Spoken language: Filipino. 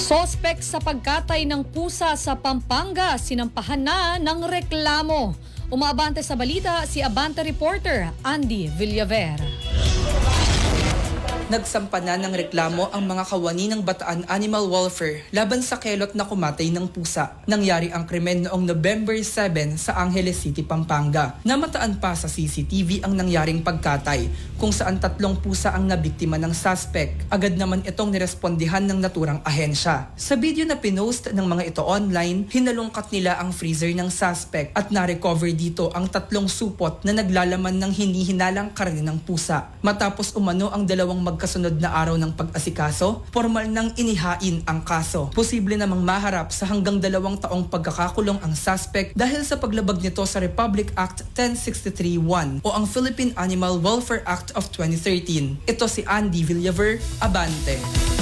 Sospek sa pagkatay ng pusa sa Pampanga, sinampahan na ng reklamo. Umaabante sa balita si Abante reporter Andy Villaver. Nagsampa na ng reklamo ang mga kawani ng Bataan Animal Welfare laban sa kelot na kumatay ng pusa. Nangyari ang krimen noong November 7 sa Angeles City, Pampanga. Namataan pa sa CCTV ang nangyaring pagkatay kung saan 3 pusa ang nabiktima ng suspect. Agad naman itong nirespondihan ng naturang ahensya. Sa video na pinost ng mga ito online, hinalungkat nila ang freezer ng suspect at na-recover dito ang 3 supot na naglalaman ng hinihinalang karne ng pusa. Matapos umano ang 2 magkasunod na araw ng pag-asikaso, formal nang inihain ang kaso. Posible namang maharap sa hanggang 2 taong pagkakakulong ang suspect dahil sa paglabag nito sa Republic Act 1063-1 o ang Philippine Animal Welfare Act of 2013. Ito si Andy Villaver, Abante.